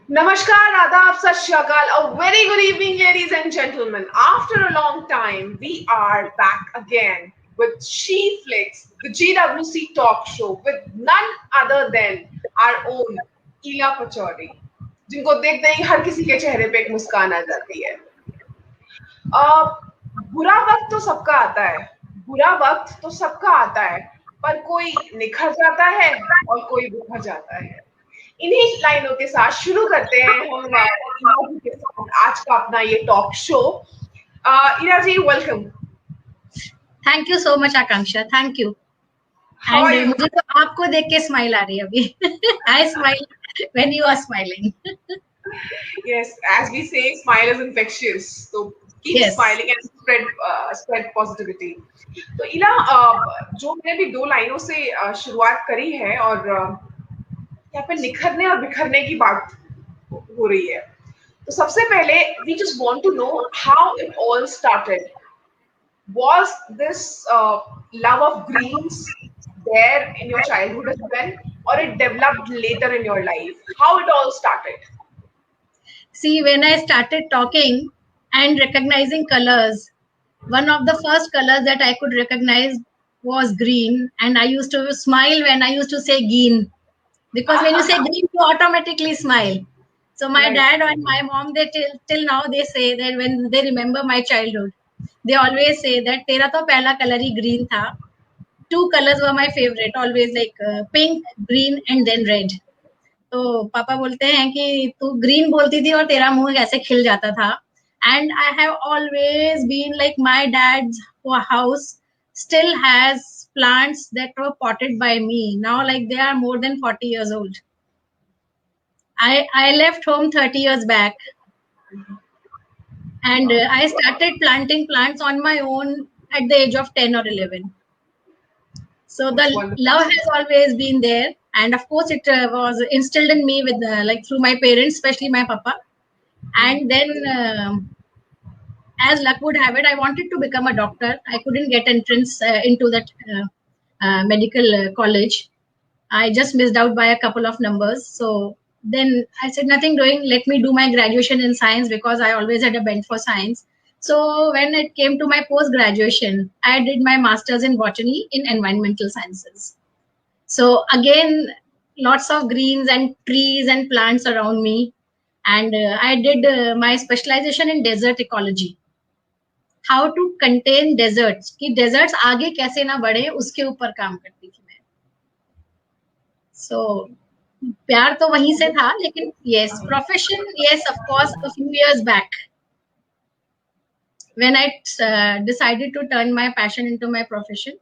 Namaskar, Adab, Sat Shri Akal. A very good evening, ladies and gentlemen. After a long time, we are back again with She Flicks, the GWC talk show with none other than our own Ila Pachauri, जिनको देखते ही हर किसी के चेहरे पे एक मुस्कान आ जाती है। बुरा वक्त तो सबका आता है, बुरा वक्त तो सबका आता है, पर कोई निखर जाता है और कोई बिखर जाता है। इन्हीं लाइनों के साथ शुरू करते हैं हम इरा जी के साथ आज का अपना ये talk show. Ira ji, welcome. Thank you so much Akanksha, thank you. How are and you? मुझे तो आपको देख के स्माइल आ रही है अभी। I smile when you are smiling. Yes, as we say, smile is infectious. So keep yes, smiling and spread positivity. तो इला, जो मैंने भी दो लाइनों से शुरुआत करी है और यहाँ पे निखरने और बिखरने की बात हो रही है। तो सबसे पहले we just want to know how it all started. Was this love of greens there in your childhood as well, or it developed later in your life? How it all started? See when I started talking and recognising colours, one of the first colors that I could recognize was green, and I used to smile when I used to say green, because when you say green you automatically smile. So my Right. dad and my mom, they till now they say that when they remember my childhood, they always say that तेरा तो पहला colour ही green था. Two colors were my favorite, always, like pink, green and then red. तो पापा बोलते हैं कि तू ग्रीन बोलती थी और तेरा मुंह ऐसे खिल जाता था. And I have always been like my dad's house still has plants that were potted by me. Now, like, they are more than 40 years old. I left home 30 years back, and I started planting plants on my own at the age of 10 or 11. So the That's wonderful. love has always been there, and of course it was instilled in me with like through my parents, especially my papa. And then as luck would have it, I wanted to become a doctor. I couldn't get entrance into that medical college. I just missed out by a couple of numbers. So then I said, nothing doing, let me do my graduation in science, because I always had a bent for science. So when it came to my post graduation, I did my masters in botany in environmental sciences. So again, lots of greens and trees and plants around me. And I did my specialization in desert ecology. How to contain deserts, कि deserts आगे कैसे ना बढ़े, उसके ऊपर काम करती थी मैं. So प्यार तो वहीं से था, लेकिन yes, profession, yes, of course, a few years back, when I decided to turn my passion into my profession,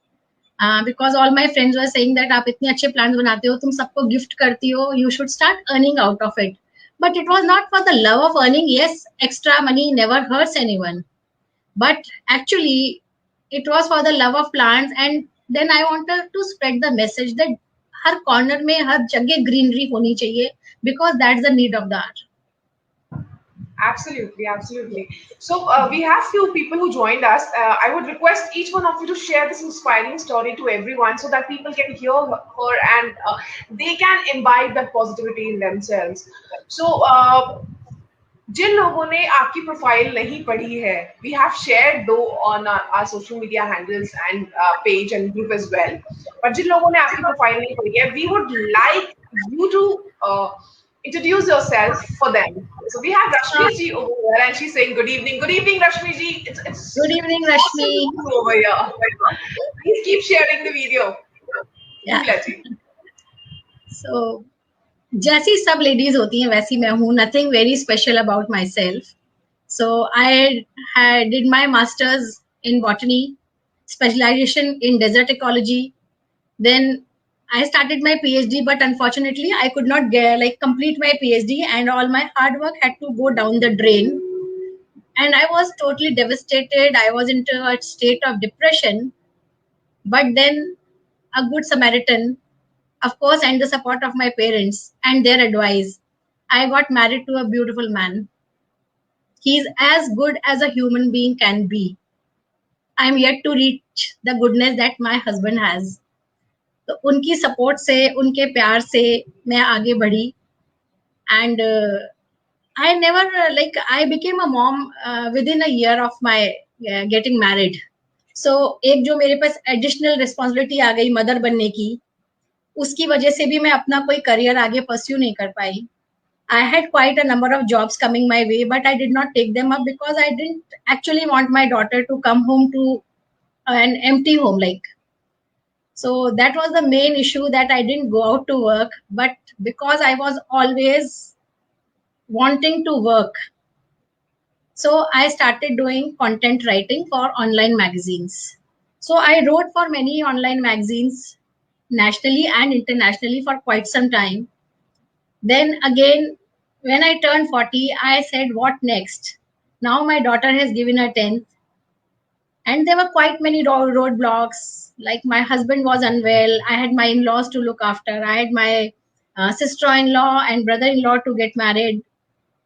because all my friends were saying that आप इतने अच्छे plans बनाते हो, तुम सबको gift करती हो, you should start earning out of it. But it was not for the love of earning. Yes, extra money never hurts anyone, but actually it was for the love of plants. And then I wanted to spread the message that her corner में हर जगह greenery होनी चाहिए, because that's the need of the hour. Absolutely, absolutely. So we have few people who joined us. I would request each one of you to share this inspiring story to everyone so that people can hear her and they can imbibe that positivity in themselves. So जिन लोगों ने आपकी profile नहीं पढ़ी है, we have shared though on our social media handles and page and group as well. पर जिन लोगों ने आपकी प्रोफाइल नहीं पढ़ी है, we would like you to introduce yourself for them. So we have Rashmi ji over here, and she's saying good evening. Good evening, Rashmi ji. Good It's evening, awesome to Rashmi. see you over here. Please keep sharing the video. Yeah. Ila ji. So जैसी सब ladies होती हैं वैसी मैं हूँ. Nothing very special about my self. So I did my masters in botany, specialization in desert ecology. Then I started my PhD, but unfortunately I could not complete my PhD, and all my hard work had to go down the drain. And I was totally devastated. I was into a state of depression. But then a good Samaritan, of course, and the support of my parents and their advice, I got married to a beautiful man. He's as good as a human being can be. I'm yet to reach the goodness that my husband has. तो उनकी support से, उनके प्यार से मैं आगे बढ़ी. And I never like I became a mom within a year of my getting married. So एक जो मेरे पास एडिशनल रिस्पॉन्सिबिलिटी आ गई मदर बनने की, उसकी वजह से भी मैं अपना कोई करियर आगे परस्यू नहीं कर पाई. I had quite a number of jobs coming my way, but I did not take them up because I didn't actually want my daughter to come home to an empty home. Like, so that was the main issue, that I didn't go out to work. But because I was always wanting to work, so I started doing content writing for online magazines. So I wrote for many online magazines nationally and internationally for quite some time. Then again, when I turned 40, I said, what next? Now my daughter has given her 10th, and there were quite many roadblocks. Like my husband was unwell, I had my in-laws to look after, I had my sister-in-law and brother-in-law to get married.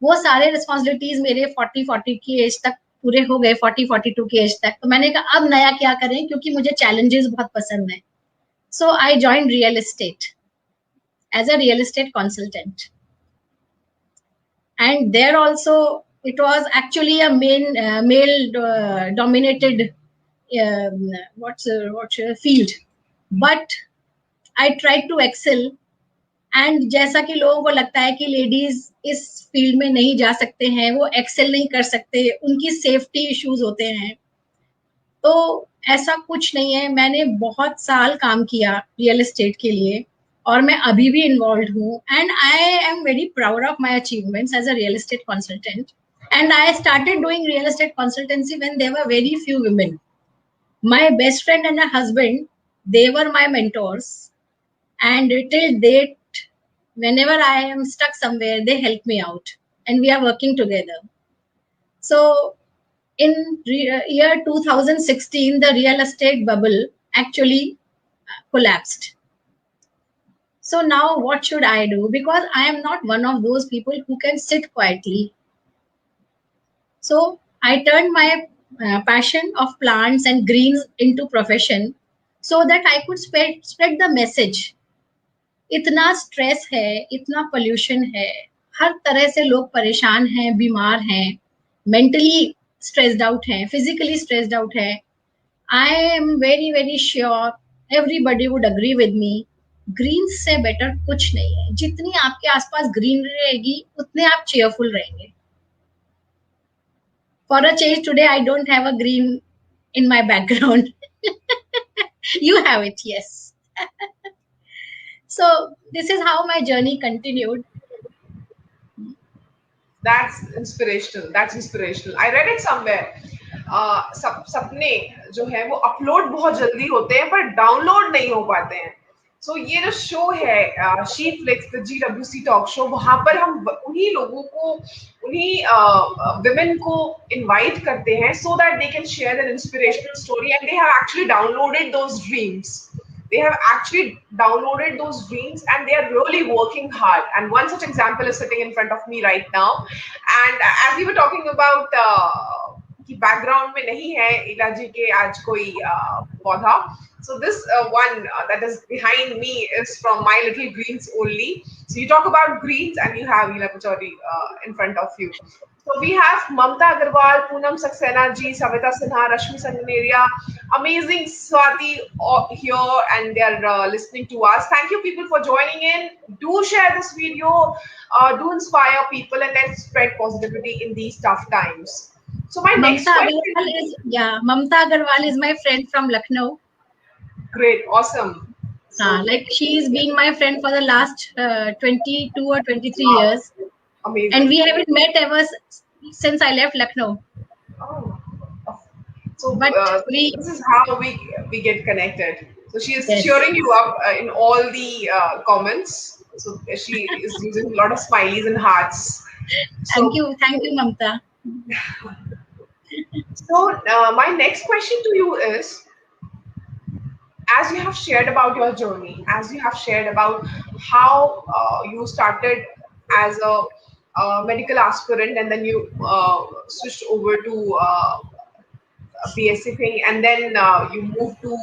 वो सारे responsibilities मेरे 40 की as तक पूरे हो गए, 40-42 की as तक. तो मैंने कहा अब नया क्या करें, क्योंकि मुझे चैलेंजेस बहुत पसंद है. So I join real estate as a real estate consultant. And there also it was actually a male dominated field, but I tried to excel. And जैसा कि लोगों को लगता है कि लेडीज इस फील्ड में नहीं जा सकते हैं, वो एक्सेल नहीं कर सकते, उनकी सेफ्टी इश्यूज होते हैं, तो ऐसा कुछ नहीं है. मैंने बहुत साल काम किया रियल एस्टेट के लिए, और मैं अभी भी इन्वॉल्व हूँ. And I am very proud of my achievements as a real estate consultant. And I started doing real estate consultancy when there were very few women. My best friend and her husband, they were my mentors. And till date, whenever I am stuck somewhere, they help me out. And we are working together. So in year 2016, the real estate bubble actually collapsed. So now what should I do? Because I am not one of those people who can sit quietly. So I turned my passion of plants and greens into profession so that I could spread the message. इतना stress है, इतना pollution है, हर तरह से लोग परेशान हैं, बीमार हैं, मेंटली स्ट्रेस्ड आउट हैं, फिजिकली स्ट्रेस्ड आउट है. आई am very very sure everybody would agree with me, green से बेटर कुछ नहीं है. जितनी आपके आसपास ग्रीनरी रहेगी, उतने आप चेयरफुल रहेंगे. For a change, today I don't have a green in my background. You have it, yes. So this is how my journey continued. That's inspirational. That's inspirational. I read it somewhere. सपने जो है वो upload बहुत जल्दी होते हैं पर download नहीं हो पाते हैं. सो ये जो शो है she flix, the GWC talk show, वहां पर हम उन्हीं लोगों को, उन्हीं विमेन को इनवाइट करते हैं so that they can share their inspirational story and they have actually downloaded those dreams. They have actually downloaded those dreams and they are really working hard. And one such example is sitting in front of me right now. And as we were talking about कि background में नहीं है इलाजी के आज कोई पौधा. So this one that is behind me is from My Little Greens only. So you talk about greens and you have Hila Pachori in front of you. So we have Mamta Agarwal, Poonam Saxena ji, Savita Sinha, Rashmi Sanganeria, amazing Swati here, and they are listening to us. Thank you people for joining in. Do share this video, do inspire people, and let's spread positivity in these tough times. So my next question Mamta Agarwal is my friend from Lucknow. Great, awesome. So, like she's been my friend for the last 22 or 23 years. Amazing. And we haven't met ever since I left Lucknow. Oh. So but this is how we get connected. So she is cheering you up in all the comments. So she is using a lot of smileys and hearts. Thank you, Mamta. So my next question to you is, as you have shared about your journey, as you have shared about how you started as a medical aspirant and then you switched over to BSc thing, and then you moved to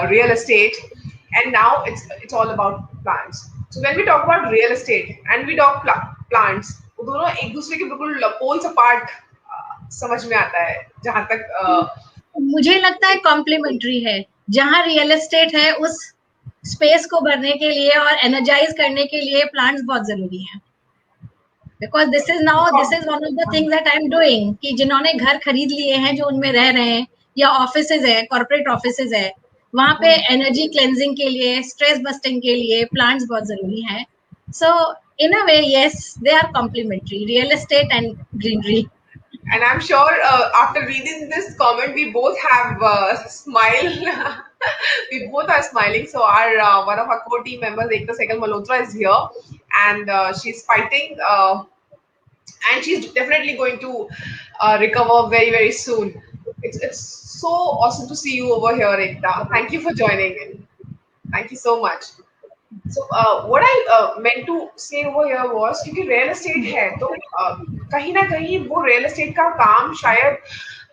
real estate, and now it's all about plants. So when we talk about real estate and we talk plants, वो दोनों एक दूसरे के बिल्कुल poles apart समझ में आता है, जहां तक मुझे लगता है कॉम्प्लीमेंट्री है. जहां रियल एस्टेट है उस स्पेस को भरने के लिए और एनर्जाइज करने के लिए प्लांट्स बहुत जरूरी हैं. Because this is one of the things that I am doing, कि जिन्होंने घर खरीद लिए हैं, जो उनमें रह रहे हैं, या ऑफिसेज है, कॉर्पोरेट ऑफिसेज है, वहां पे एनर्जी क्लेंजिंग के लिए, स्ट्रेस बस्टिंग के लिए प्लांट्स बहुत जरूरी हैं. So in a way yes, they are complementary, real estate and greenery. And I'm sure after reading this comment, we both have smile. We both are smiling. So our one of our core team members, Ekta Sehgal Malhotra, is here, and she's fighting, and she's definitely going to recover very very soon. It's so awesome to see you over here, Ekta. Thank you for joining in. Thank you so much. So what I meant to say over here was, क्योंकि real estate है तो कहीं ना कहीं वो real estate का काम शायद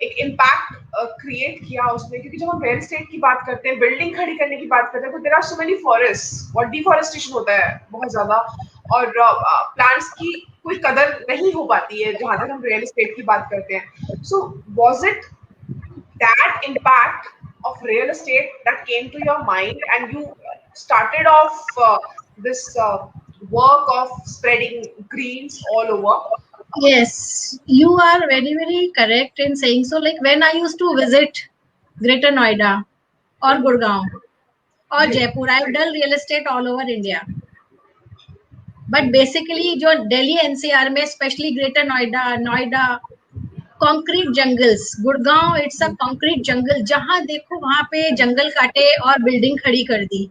एक इम्पैक्ट क्रिएट किया उसने, क्योंकि जब हम रियल एस्टेट की बात करते हैं, बिल्डिंग खड़ी करने की बात करते हैं, तो there are so many forest और डिफॉरेस्टेशन होता है बहुत ज्यादा, और प्लांट्स की कोई कदर नहीं हो पाती है जहां तक हम रियल एस्टेट की बात करते हैं. So was it that impact of real estate that came to your mind and you started off this work of spreading greens all over? Yes, you are very very correct in saying so. Like when I used to visit Greater Noida or Gurgaon or Jaipur, I've done real estate all over India. But basically जो Delhi NCR में, specially greater Noida concrete jungles, Gurgaon it's a concrete jungle, जहां देखो वहां पे जंगल काटे और building खड़ी कर दी.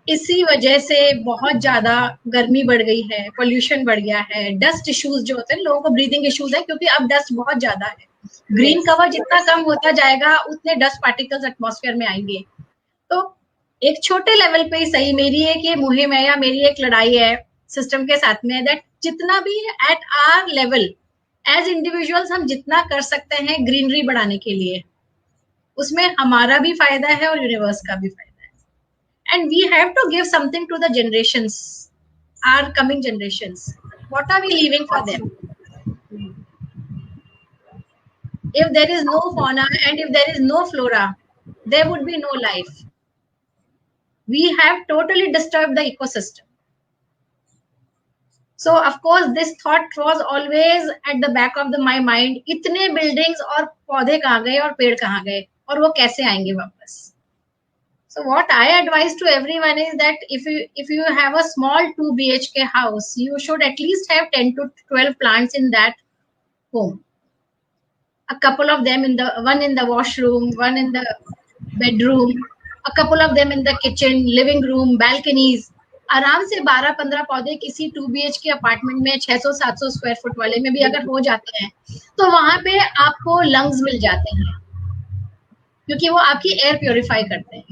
इसी वजह से बहुत ज्यादा गर्मी बढ़ गई है, पोल्यूशन बढ़ गया है, डस्ट इश्यूज जो होते हैं, लोगों को ब्रीदिंग इश्यूज है क्योंकि अब डस्ट बहुत ज्यादा है. ग्रीन कवर जितना कम होता जाएगा उतने डस्ट पार्टिकल्स एटमॉस्फेयर में आएंगे. तो एक छोटे लेवल पे ही सही मेरी एक ये मुहिम है या मेरी एक लड़ाई है सिस्टम के साथ में, दैट जितना भी at our level as individuals हम जितना कर सकते हैं ग्रीनरी बढ़ाने के लिए, उसमें हमारा भी फायदा है और यूनिवर्स का भी फायदा है. And we have to give something to the generations, our coming generations. What are we leaving for them? If there is no fauna and if there is no flora, there would be no life. We have totally disturbed the ecosystem. So of course this thought was always at the back of my mind, इतने buildings और पौधे कहाँ गए और पेड़ कहाँ गए और वो कैसे आएंगे वापस. So what I advise to everyone is that if you have a small 2 BHK house, you should at least have 10 to 12 plants in that home. A couple of them one in the washroom, one in the bedroom, a couple of them in the kitchen, living room, balconies. आराम से 12-15 पौधे किसी 2 BHK apartment में 600-700 square foot वाले में भी अगर हो जाते हैं तो वहां पे आपको लंग्स मिल जाते हैं, क्योंकि वो आपकी एयर प्योरीफाई करते हैं.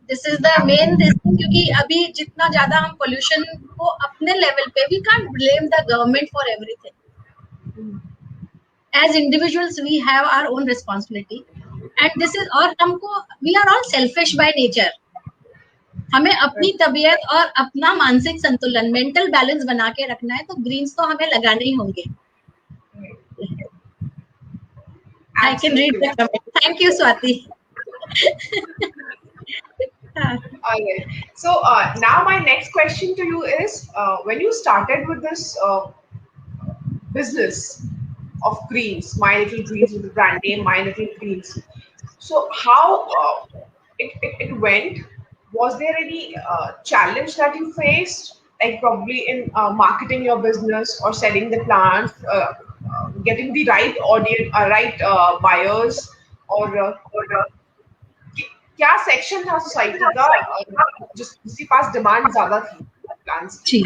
This is the main thing, क्योंकि अभी जितना ज्यादा हम पोल्यूशन को अपने लेवल पे, we can't blame the government for everything. As individuals we have our own responsibility and this is, और हमको we are all selfish by nature. हमें अपनी तबीयत और अपना मानसिक संतुलन, मेंटल बैलेंस बना के रखना है, तो ग्रीन्स तो हमें लगाने ही होंगे. I can read the comment. Thank you Swati. Okay. So now my next question to you is, when you started with this business of greens, My Little Greens, with the brand name My Little Greens, so how it went? Was there any challenge that you faced, like probably in marketing your business or selling the plants, getting the right audience, right buyers, or क्या section था society का जिसके पास demand ज्यादा थी plants की?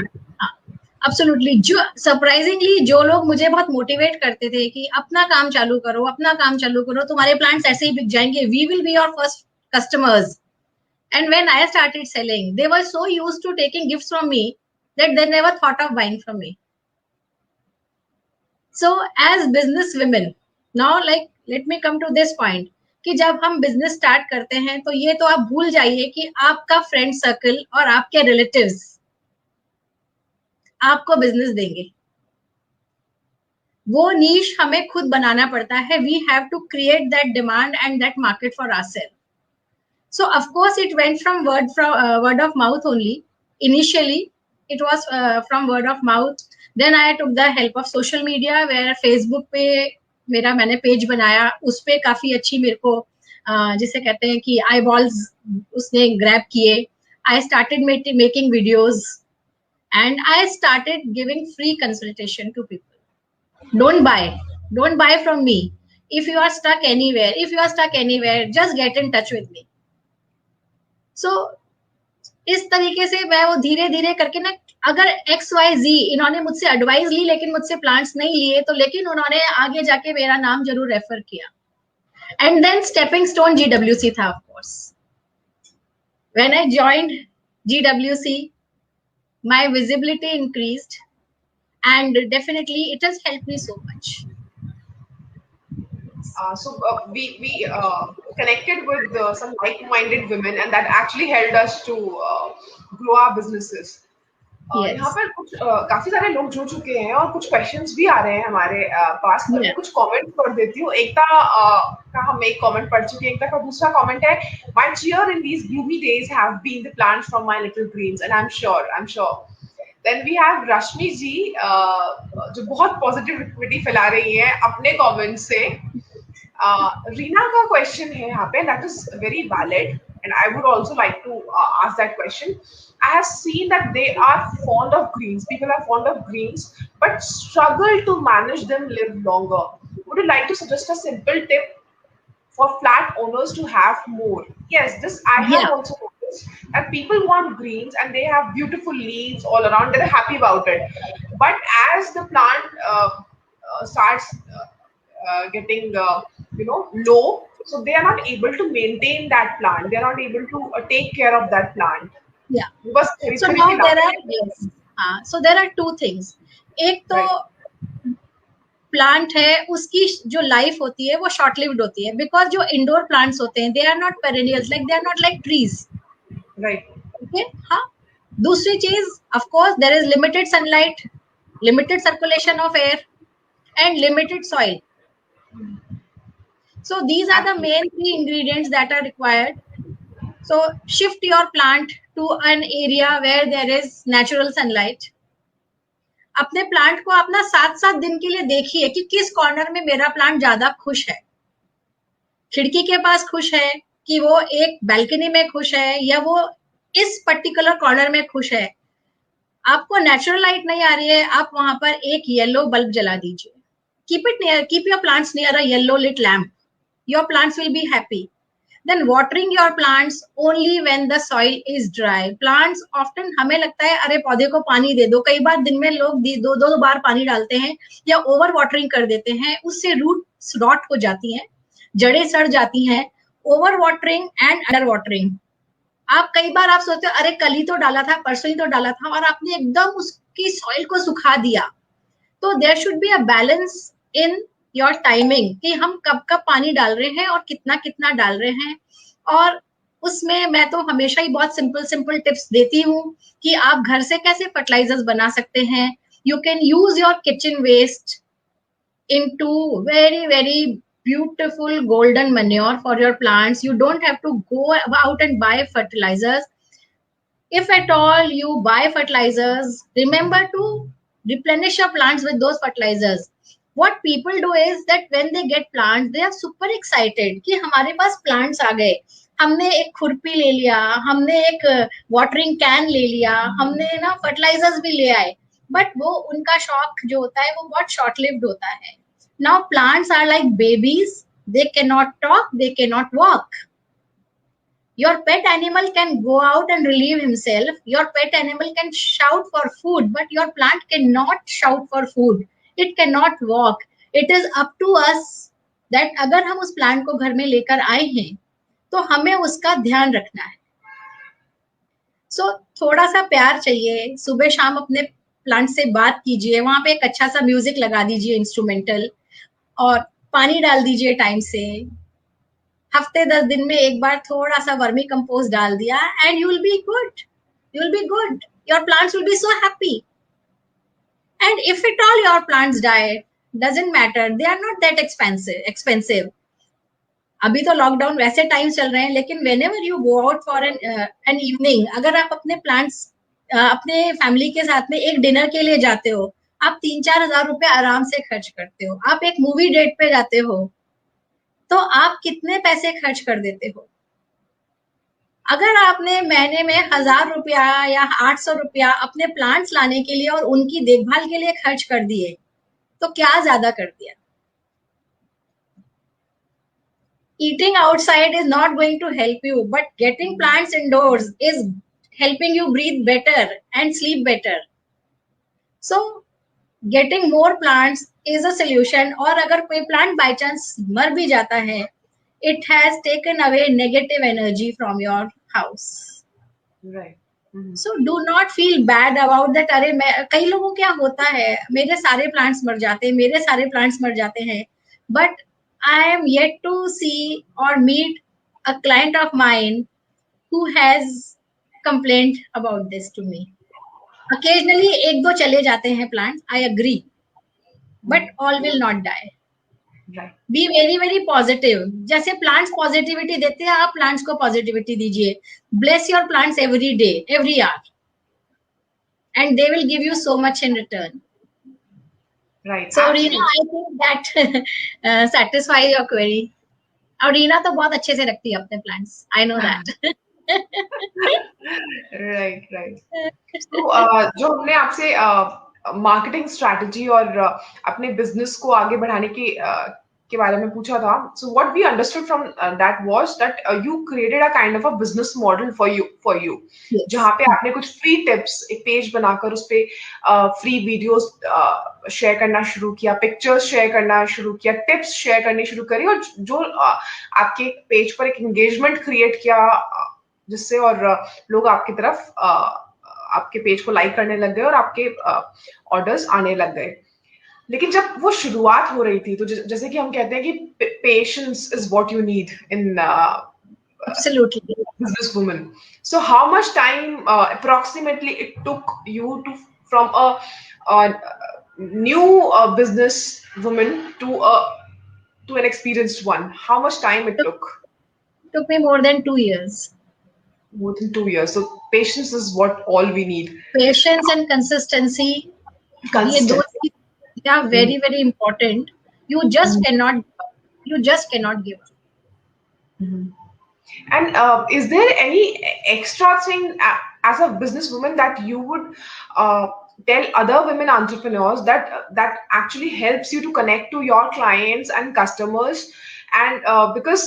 Absolutely. जो surprisingly जो लोग मुझे बहुत मोटिवेट करते थे कि अपना काम चालू करो, अपना काम चालू करो, तुम्हारे प्लांट्स ऐसे ही बिक जाएंगे, we will be your first customers. And when I started selling, they were so used to taking gifts from me that they never thought of buying from me. So as business women, now like let me come to this point, कि जब हम business start करते हैं तो ये तो आप भूल जाइए कि आपका फ्रेंड सर्कल और आपके रिलेटिव्स आपको बिजनेस देंगे। वो नीश हमें खुद बनाना पड़ता है। We have to create that demand and that market for ourselves. So of course it went from word of mouth only. Initially it was from word of mouth. Then I took the help of social media, where Facebook पे मेरा मैंने page बनाया, उस पे काफी अच्छी मेरे को जिसे कहते हैं कि आई बॉल्स उसने ग्रैब किए. I started making videos and I started giving free consultation to people. Don't buy from me. If you are stuck anywhere, just get in touch with me. So इस तरीके से मैं वो धीरे धीरे करके ना, अगर XYZ इन्होंने मुझसे एडवाइस ली लेकिन मुझसे प्लांट्स नहीं लिए, तो लेकिन उन्होंने आगे जाके मेरा नाम जरूर रेफर किया. And then stepping stone GWC था. Of course when I joined GWC my visibility increased and definitely it has helped me so much. We connected with some like-minded women, and that actually helped us to grow our businesses. Yes. यहाँ पर कुछ काफी सारे लोग जुड़ चुके हैं और कुछ क्वेश्चंस भी आ रहे हैं हमारे पास. मैं कुछ कमेंट कर देती हूँ. एकता का हम एक कमेंट पढ़ चुके हैं. एकता का दूसरा कमेंट है, my cheer in these gloomy days have been the plants from my little greens, and I'm sure. Then we have Rashmi जी जो बहुत पॉजिटिविटी फैला रही है अपने कमेंट से. रीना का क्वेश्चन है यहाँ पे, that is very valid, and I would also like to ask that question. I have seen that they are fond of greens. People are fond of greens, but struggle to manage them live longer. Would you like to suggest a simple tip for flat owners to have more? Yes, this I have also noticed that people want greens and they have beautiful leaves all around. They're happy about it, but as the plant starts getting low, so they are not able to maintain that plant. They are not able to take care of that plant. Yeah. Because so now there are two things. एक तो plant है, उसकी जो life होती है वो short lived होती है, बिकॉज जो इंडोर प्लांट्स होते हैं they are not perennials, like they are not like trees. Right. Okay. हाँ. दूसरी चीज, of course there is limited sunlight, limited circulation of air and limited soil. So these are the main three ingredients that are required. So shift your plant to an area where there is natural sunlight. अपने plant को अपना 7-7 दिन के लिए देखिए कि किस corner में मेरा प्लांट ज्यादा खुश है. खिड़की के पास खुश है, कि वो एक बालकनी में खुश है, या वो इस पर्टिकुलर कॉर्नर में खुश है. आपको नेचुरल लाइट नहीं आ रही है, आप वहां पर एक येलो बल्ब जला दीजिए. Keep your plants near a yellow lit lamp. Your plants will be happy. Then watering your plants only when the soil is dry. Plants often हमें लगता है अरे पौधे को पानी दे दो. कई बार दिन में लोग दो बार पानी डालते हैं या ओवर वाटरिंग कर देते हैं, उससे रूट्स रॉट हो जाती हैं, जड़ें सड़ जाती हैं. Over watering and under watering. आप कई बार आप सोचते हो अरे कल ही तो डाला था, परसों ही तो डाला था, और आपने एकदम उसकी सॉइल को सुखा दिया. तो there should be a balance in your timing कि हम कब कब पानी डाल रहे हैं और कितना कितना डाल रहे हैं. और उसमें मैं तो हमेशा ही बहुत सिंपल टिप्स देती हूँ कि आप घर से कैसे फर्टिलाइजर्स बना सकते हैं. You can use your kitchen waste into very very beautiful golden manure for your plants. You don't have to go out and buy fertilizers. If at all you buy fertilizers, remember to replenish your plants with those fertilizers. What people do is that when they get plants, they are super excited कि हमारे पास plants आ गए, हमने एक खुरपी ले लिया, हमने एक वाटरिंग कैन ले लिया, हमने ना फर्टिलाइजर्स भी ले आए. बट वो उनका शौक जो होता है वो बहुत शॉर्ट लिव्ड होता है. Now plants are like babies. They cannot talk, they cannot walk. Your pet animal can go out and relieve himself. Your pet animal can shout for food, but your plant cannot shout for food. It cannot walk. It is up to us that अगर हम उस plant को घर में लेकर आए हैं तो हमें उसका ध्यान रखना है. So थोड़ा सा प्यार चाहिए. सुबह शाम अपने प्लांट से बात कीजिए, वहां पे एक अच्छा सा म्यूजिक लगा दीजिए इंस्ट्रूमेंटल, और पानी डाल दीजिए टाइम से. हफ्ते 10 दिन में एक बार थोड़ा सा वर्मी कंपोस्ट डाल दिया, and you will be good. Your plants will be so happy. And if at all your plants die, doesn't matter. They are not that expensive. अभी तो लॉकडाउन वैसे टाइम चल रहे हैं, लेकिन whenever you go out for an evening, अगर आप अपने प्लांट्स अपने फैमिली के साथ में एक डिनर के लिए जाते हो, आप 3-4 हजार रुपए आराम से खर्च करते हो. आप एक मूवी डेट पे जाते हो, तो आप कितने पैसे खर्च कर देते हो. अगर आपने महीने में 1000 रुपया या 800 रुपया अपने प्लांट्स लाने के लिए और उनकी देखभाल के लिए खर्च कर दिए, तो क्या ज्यादा कर दिया. Eating outside is not going to help you, but getting plants indoors is helping you breathe better and sleep better. So getting more plants is a solution. और अगर कोई plant by chance मर भी जाता है, it has taken away negative energy from your house. Right. So do not feel bad about that. अरे मैं, कई लोगों क्या होता है, मेरे सारे plants मर जाते हैं, मेरे सारे plants मर जाते हैं, but I am yet to see or meet a client of mine who has complained about this to me. Occasionally एक दो चले जाते हैं plants, I agree, but all will not die. Right. Be very very positive. जैसे plants positivity देते हैं, आप plants को positivity दीजिए. Bless your plants every day, every hour, and they will give you so much in return. Right. So Reena, I think that satisfies your query. और रीना तो बहुत अच्छे से रखती है अपने plants. I know that. Right, right. तो जो हमने आपसे मार्केटिंग स्ट्रैटेजी और अपने बिजनेस को आगे बढ़ाने के बारे में पूछा था. So what we understood from that was that you created a kind of a business model for you Yes. जहाँ पे आपने कुछ फ्री टिप्स, एक पेज बनाकर उस पे फ्री वीडियोस शेयर करना शुरू किया, पिक्चर्स शेयर करना शुरू किया, टिप्स शेयर करनी शुरू करी, और जो आपके पेज पर एक एंगेजमेंट क्रिएट किया, जिससे और लोग आपकी तरफ आपके पेज को लाइक करने लग गए और आपके ऑर्डर्स आने लग गए. लेकिन जब वो शुरुआत हो रही थी, तो जैसे कि हम कहते हैं कि patience is what you need in Absolutely. business woman. So how much time approximately it took you to from a new business woman to an experienced one? How much time it took? Took me more than 2 years. More than 2 years. So patience is what all we need. Patience and consistency. ये दो Consistent. चीज are very very important. You just cannot give up. And is there any extra thing as a businesswoman that you would tell other women entrepreneurs that actually helps you to connect to your clients and customers? And because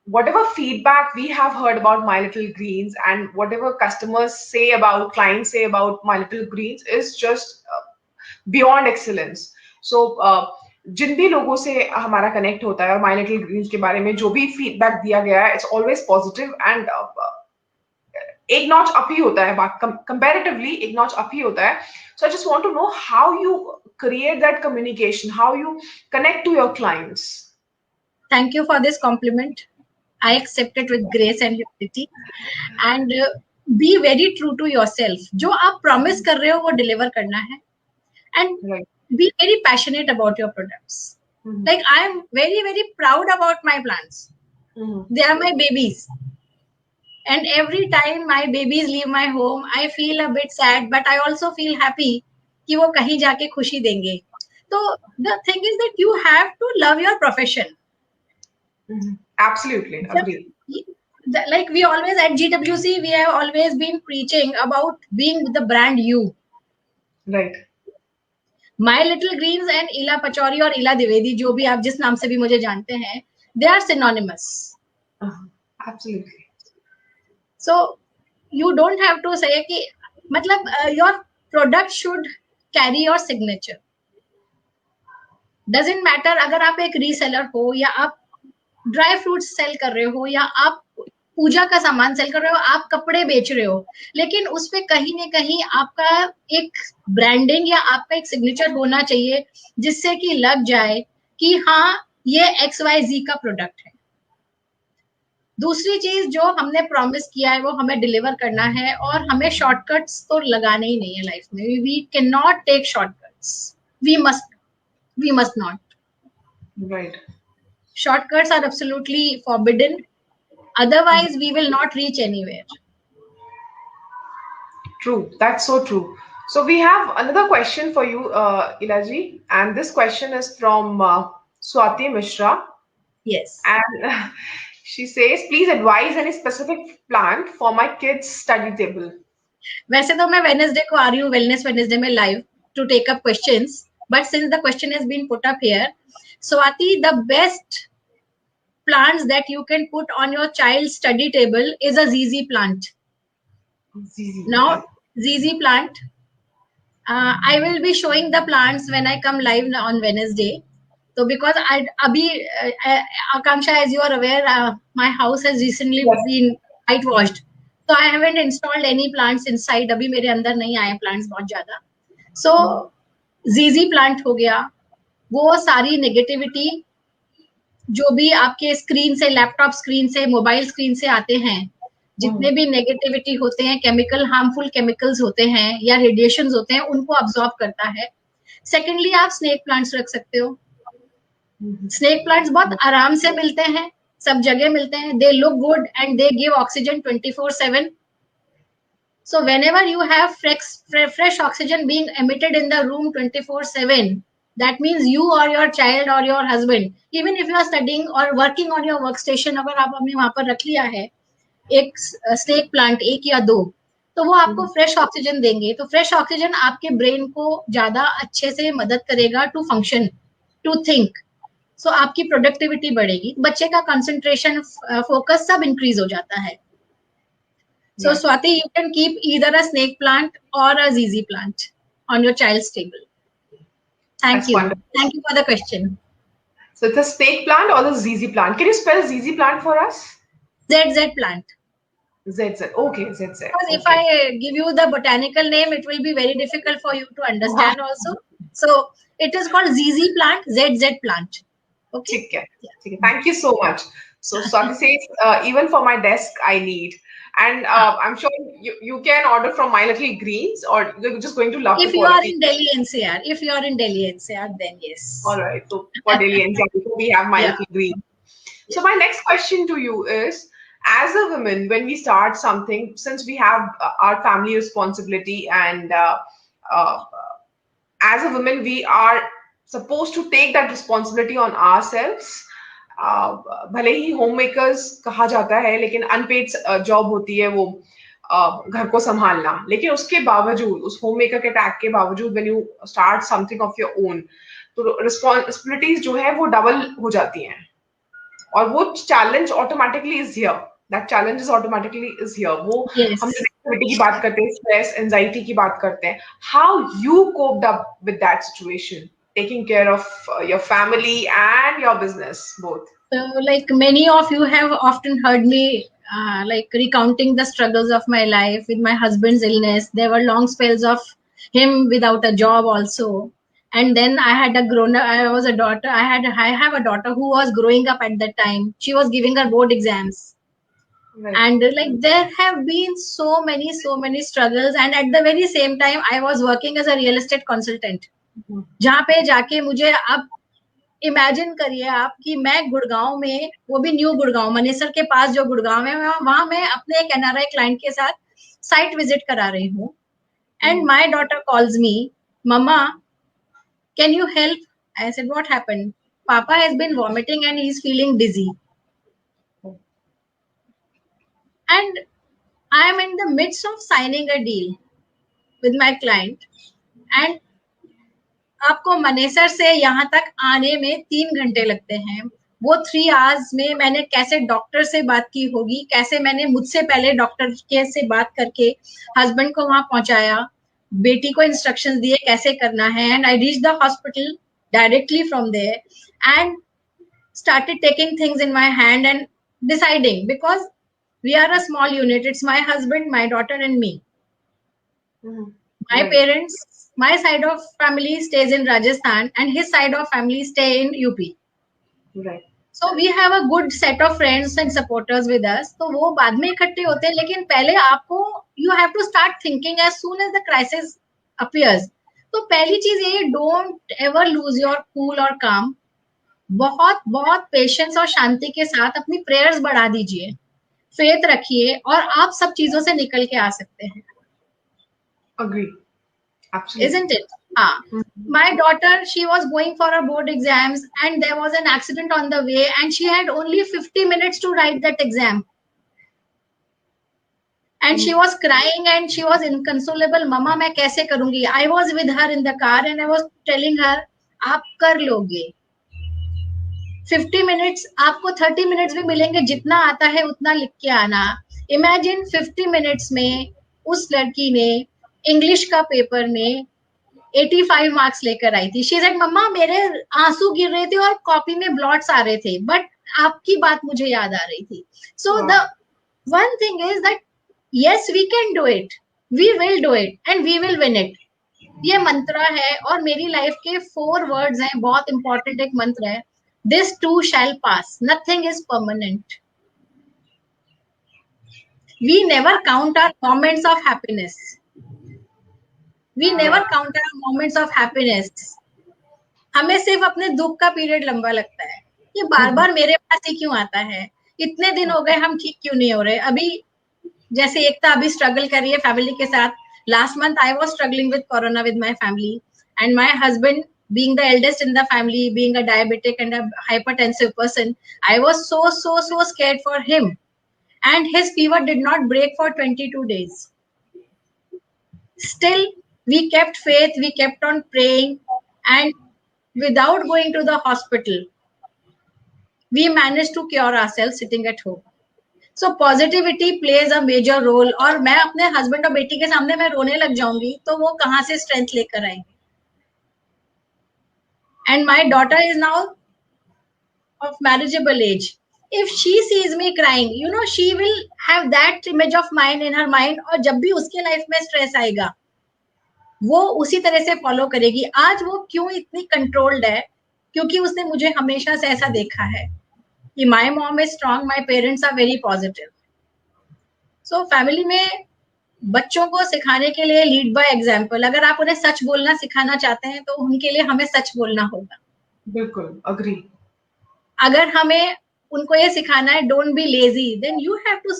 whatever feedback we have heard about My Little Greens and whatever customers say about, clients say about My Little Greens is just beyond excellence. So जिन भी लोगों से हमारा connect होता है और my Little Green's के बारे में जो भी फीडबैक दिया गया है, इट्स ऑलवेज पॉजिटिव एंड एक नॉच अप ही होता है, कंपैरेटिवली एक नॉच अप ही होता है. So I just want to know how you create that communication, how you connect to your clients. Thank you for this compliment. I accept it with grace and humility. And be very true to yourself. जो आप promise कर रहे हो वो deliver करना है. And Right. be very passionate about your products. Like I am very very proud about my plants. They are my babies. And every time my babies leave my home, I feel a bit sad, but I also feel happy कि वो कहीं जाके खुशी देंगे. So the thing is that you have to love your profession. Absolutely, agree. Like we always at GWC, we have always been preaching about being the brand you. Right. My Little Greens and Ila Pachori और Ila Dwivedi, जो भी आप जिस नाम से भी मुझे जानते हैं, they are synonymous. Absolutely. So you don't have to say कि मतलब your product should carry your signature. Doesn't matter अगर आप एक रीसेलर हो या आप ड्राई फ्रूट्स सेल कर रहे हो या आप पूजा का सामान सेल कर रहे हो, आप कपड़े बेच रहे हो, लेकिन उस पे कहीं ना कहीं आपका एक ब्रांडिंग या आपका एक सिग्नेचर होना चाहिए जिससे कि लग जाए कि हाँ ये XYZ का प्रोडक्ट है. दूसरी चीज जो हमने प्रॉमिस किया है वो हमें डिलीवर करना है और हमें शॉर्टकट्स तो लगाने ही नहीं है लाइफ में. We can not take shortcuts. We must not. Right. Shortcuts are absolutely forbidden. Otherwise, we will not reach anywhere. True. That's so true. So we have another question for you, Ilaji, and this question is from Swati Mishra, Yes. and she says, "Please advise any specific plant for my kids' study table." वैसे तो मैं Wednesday को आ रही हूँ wellness Wednesday में live to take up questions, but since the question has been put up here, Swati, the best plants that you can put on your child's study table is a ZZ plant. ZZ. Now, Okay. ZZ plant, I will be showing the plants when I come live on Wednesday. So because Akanksha, as you are aware, my house has recently Yes. been whitewashed. So I haven't installed any plants inside. अभी मेरे अंदर नहीं आए plants बहुत ज़्यादा. So ZZ plant हो गया. वो सारी negativity जो भी आपके स्क्रीन से, लैपटॉप स्क्रीन से, मोबाइल स्क्रीन से आते हैं, जितने भी नेगेटिविटी होते हैं, केमिकल हार्मफुल केमिकल्स होते हैं या रेडिएशंस होते हैं, उनको अब्सॉर्ब करता है. सेकेंडली, आप स्नेक प्लांट्स रख सकते हो. स्नेक प्लांट्स बहुत आराम से मिलते हैं, सब जगह मिलते हैं. They look good and they give oxygen 24/7. So whenever you have fresh oxygen being emitted in the room 24/7, that means you or your child or your husband, even if you are studying or working on your workstation, अगर आप अपने वहां पर रख लिया है एक snake plant, एक या दो, तो वो आपको फ्रेश ऑक्सीजन देंगे. तो फ्रेश ऑक्सीजन आपके ब्रेन को ज्यादा अच्छे से मदद करेगा टू फंक्शन, टू थिंक. सो आपकी प्रोडक्टिविटी बढ़ेगी, बच्चे का कंसंट्रेशन, फोकस सब इंक्रीज हो जाता है. So Yes. Swati, you can keep either a snake plant or a ZZ plant on your child's table. Thank That's you. wonderful. Thank you for the question. So the snake plant or the ZZ plant? Can you spell ZZ plant for us? ZZ plant. ZZ. Okay, ZZ. Because if Okay. I give you the botanical name, it will be very difficult for you to understand also. So it is called ZZ plant, ZZ plant. Okay. ठीक है. Thank you so much. So Swati says, even for my desk, I need. And I'm sure you can order from My Little Greens, or you're just going to love the If you are quality. in Delhi NCR, if you are in Delhi NCR, then yes. All right. So for Delhi NCR, we have My Yeah. Little Green. So my next question to you is, as a woman, when we start something, since we have our family responsibility, and uh, as a woman, we are supposed to take that responsibility on ourselves. भले ही home makers कहा जाता है, लेकिन unpaid job होती है वो घर को संभालना. लेकिन उसके बावजूद, उस होम मेकर के टैग के बावजूद, when you start something of your own, तो रिस्पॉन्सिबिलिटीज जो है वो डबल हो जाती हैं. और वो challenge automatically is here. That challenge is automatically is here. वो Yes. हम नेगेटिविटी की बात करते हैं, स्ट्रेस, एंजाइटी की बात करते हैं. How you coped up with that situation, taking care of your family and your business both? So, like many of you have often heard me like recounting the struggles of my life with my husband's illness. There were long spells of him without a job also. And then I had I was a daughter. I have a daughter who was growing up at that time. She was giving her board exams. Right. And like there have been so many struggles. And at the very same time, I was working as a real estate consultant. जहाँ पे जाके मुझे, अब imagine करिए आप कि मैं गुड़गांव में, वो भी न्यू गुड़गांव, मनेसर के पास जो गुड़गांव है, वहां मैं अपने एक एनआरआई क्लाइंट के साथ साइट विजिट करा रही हूँ. And my daughter calls me, mumma can you help? I said what happened? Papa has been vomiting and he is feeling dizzy. And I am in the mids of signing a deal with my client. And आपको मनेसर से यहाँ तक आने में 3 घंटे लगते हैं. वो 3 आवर्स में मैंने कैसे डॉक्टर से बात की होगी, कैसे मैंने मुझसे पहले डॉक्टर के से बात करके हस्बैंड को वहां पहुंचाया, बेटी को इंस्ट्रक्शंस दिए कैसे करना है. And I reach the hospital directly from there and started taking things in my hand and deciding, because we are a small unit. It's my husband, my daughter and me. My Right. parents, my side of family stays in Rajasthan and his side of family stay in UP. Right. So we have a good set of friends and supporters with us. तो वो बाद में इकट्ठे होते हैं, लेकिन पहले आपको you have to start thinking as soon as the crisis appears. तो पहली चीज ये, don't ever lose your cool और काम। बहुत बहुत पेशेंस और शांति के साथ अपनी प्रेयर्स बढ़ा दीजिए, फेथ रखिए, और आप सब चीजों से निकल के आ सकते हैं। Agree. Absolutely. Isn't it? हाँ. My daughter, she was going for her board exams and there was an accident on the way and she had only 50 minutes to write that exam. And she was crying and she was inconsolable. Mama, मैं कैसे करूंगी? I was with her in the car and I was telling her, आप कर लोगे. 50 minutes, आपको 30 minutes भी मिलेंगे, जितना आता है उतना लिख के आना. इमेजिन 50 मिनट्स में उस लड़की ने इंग्लिश का पेपर में 85 मार्क्स लेकर आई थी. शी सेड, मम्मा मेरे आंसू गिर रहे थे और कॉपी में ब्लॉट्स आ रहे थे, बट आपकी बात मुझे याद आ रही थी. So the one thing is that yes, we can do it, we will do it and we will win it. ये मंत्र है और मेरी लाइफ के 4 वर्ड्स हैं. बहुत इंपॉर्टेंट एक मंत्र है, this too shall pass, nothing is permanent. We never count our moments of happiness. We never count our moments of happiness. हमें सिर्फ अपने दुख का पीरियड लंबा लगता है. ये बार बार मेरे पास ही क्यों आता है, इतने दिन हो गए, हम ठीक क्यों नहीं हो रहे. अभी जैसे एकता अभी स्ट्रगल कर रही है फैमिली के साथ. Last month I was struggling with corona with my family and my husband being the eldest in the family, being a diabetic and a hypertensive person, I was so scared for him, and his fever did not break for 22 days. Still we kept faith, we kept on praying, and without going to the hospital we managed to cure ourselves sitting at home. So positivity plays a major role. और मैं अपने husband और बेटी के सामने मैं रोने लग जाऊंगी तो वो कहाँ से स्ट्रेंथ लेकर आएंगे. And my daughter is now of marriageable age. If she sees me crying, you know, she will have that image of mind in her mind, और जब भी उसके लाइफ में स्ट्रेस आएगा वो उसी तरह से फॉलो करेगी. आज वो क्यों इतनी कंट्रोल्ड है, क्योंकि उसने मुझे हमेशा से ऐसा देखा है कि my mom is strong, my parents are very positive. So family में बच्चों को सिखाने के लिए लीड बाय एग्जाम्पल. अगर आप उन्हें सच बोलना सिखाना चाहते हैं तो उनके लिए हमें सच बोलना होगा. बिल्कुल अग्री. अगर हमें उनको ये सिखाना है don't be lazy, then you have to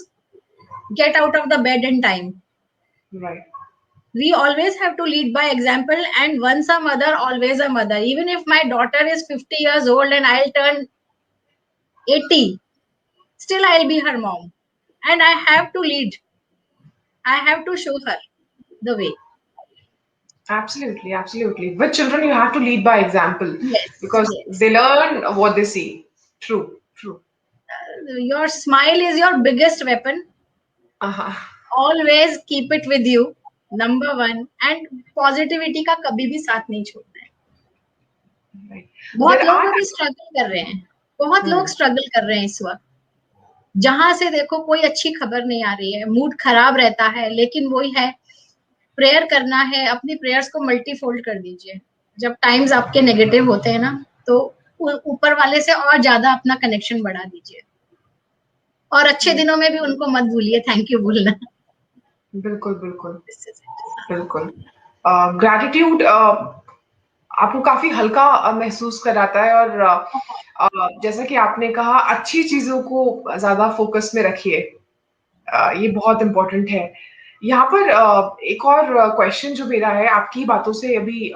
get out of the bed in time. Right. We always have to lead by example, and once a mother, always a mother. Even if my daughter is 50 years old and I'll turn 80, still I'll be her mom, and I have to lead. I have to show her the way. Absolutely, absolutely. With children, you have to lead by example. Yes, because yes. they learn what they see. True, true. Your smile is your biggest weapon. Uh-huh. Always keep it with you. Number 1. And positivity का कभी भी साथ नहीं छोड़ना है. Right. बहुत There लोग are- अभी स्ट्रगल कर रहे हैं, बहुत लोग स्ट्रगल कर रहे हैं इस वक्त. जहां से देखो कोई अच्छी खबर नहीं आ रही है, मूड खराब रहता है, लेकिन वही है, प्रेयर करना है. अपनी प्रेयर्स को मल्टीफोल्ड कर दीजिए. जब टाइम्स आपके नेगेटिव होते हैं ना, तो ऊपर वाले से और ज्यादा अपना कनेक्शन बढ़ा दीजिए. और अच्छे दिनों में भी उनको मत भूलिए थैंक यू बोलना. बिल्कुल बिल्कुल बिल्कुल. ग्रैटिट्यूड आपको काफी हल्का महसूस कराता है. और जैसा कि आपने कहा, अच्छी चीजों को ज्यादा फोकस में रखिए. ये बहुत इम्पोर्टेंट है. यहाँ पर एक और क्वेश्चन जो मेरा है, आपकी बातों से अभी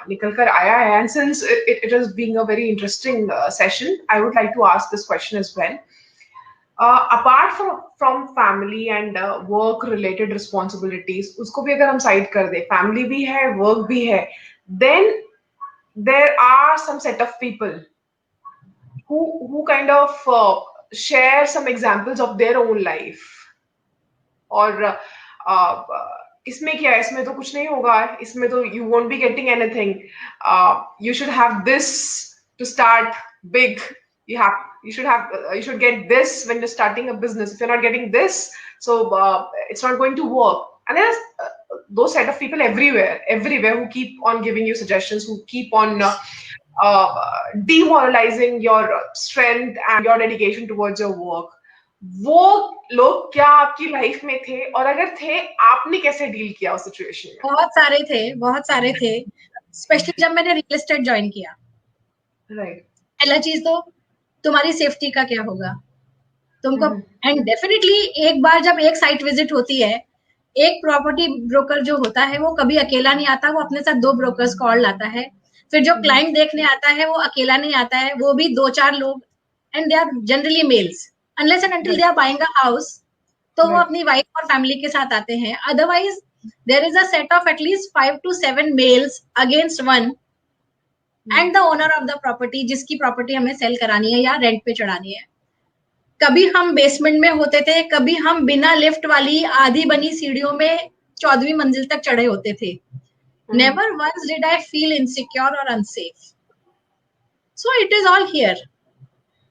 निकल कर आया है, and since it is being a very interesting session, I would like to ask this question as well. Apart from family and work related responsibilities, उसको भी अगर हम साइड कर दे, फैमिली भी है, वर्क भी है, then there are some set of people who kind of share some examples of their own life. और इसमें क्या है, इसमें तो कुछ नहीं होगा, इसमें तो you won't be getting anything. You should have this to start big. You should get this when you're starting a business. If you're not getting this, so it's not going to work. And there's those set of people everywhere who keep on giving you suggestions, who keep on demoralizing your strength and your dedication towards your work. वो लोग क्या आपकी life में थे, और अगर थे, आपने कैसे डील किया उस सिचुएशन बहुत सारे थे, बहुत सारे थे, स्पेशली जब मैंने रियल एस्टेट ज्वाइन किया। में? राइट। पहला चीज तो तुम्हारी सेफ्टी का क्या होगा तुमको, एंड डेफिनेटली एक बार जब एक साइट विजिट होती है, एक प्रॉपर्टी ब्रोकर जो होता है वो कभी अकेला नहीं आता, वो अपने साथ 2 ब्रोकर्स को और लाता है। फिर जो क्लाइंट देखने आता है वो अकेला नहीं आता है, वो भी 2-4 लोग, and they are generally males, unless and until they are buying a house, तो वो अपनी वाइफ और फैमिली के साथ आते हैं। Otherwise there is a set of at least 5 to 7 males against one and the owner of the property, जिसकी property हमें सेल करानी है या रेंट पे चढ़ानी है। कभी हम बेसमेंट में होते थे, कभी हम बिना लिफ्ट वाली आधी बनी सीढ़ियों में 14वीं मंजिल तक चढ़े होते थे। Never once did I feel insecure और unsafe. So it is all here.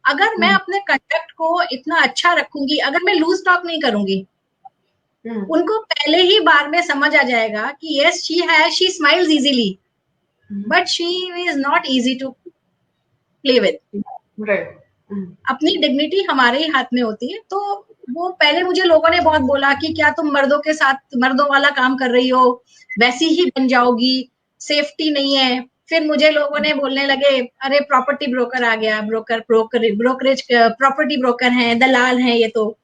अगर मैं अपने कंडक्ट को इतना अच्छा रखूंगी, अगर मैं लूज टॉक नहीं करूंगी, उनको पहले ही बार में समझ आ जाएगा कि yes she smiles easily but she is not easy to play with. Right. अपनी डिग्निटी हमारे ही हाथ में होती है। तो वो पहले मुझे लोगों ने बहुत बोला कि क्या तुम मर्दों के साथ मर्दों वाला काम कर रही हो, वैसी ही बन जाओगी, सेफ्टी नहीं है। फिर मुझे लोगों ने बोलने लगे अरे प्रॉपर्टी ब्रोकर आ गया, ब्रोकरेज प्रॉपर्टी ब्रोकर हैं, दलाल हैं ये तो।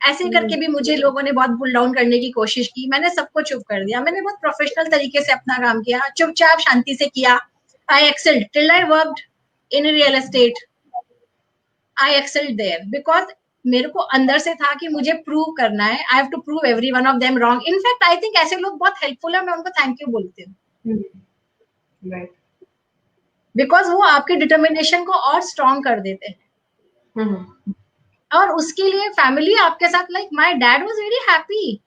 ऐसे करके भी मुझे लोगों ने बहुत पुल डाउन करने की कोशिश की। मैंने सबको चुप कर दिया, मैंने बहुत प्रोफेशनल तरीके से अपना काम किया, चुपचाप शांति से किया। I excelled till I worked in real estate. I excelled there because मेरे को अंदर से था कि मुझे प्रूव करना है, I have to prove every one of them wrong. In fact I think ऐसे लोग बहुत हेल्पफुल है, मैं उनको थैंक यू बोलती हूँ, राइट। बिकॉज वो आपके डिटर्मिनेशन को और स्ट्रॉन्ग कर देते हैं। और उसके लिए फैमिली आपके साथ, like my dad was very happy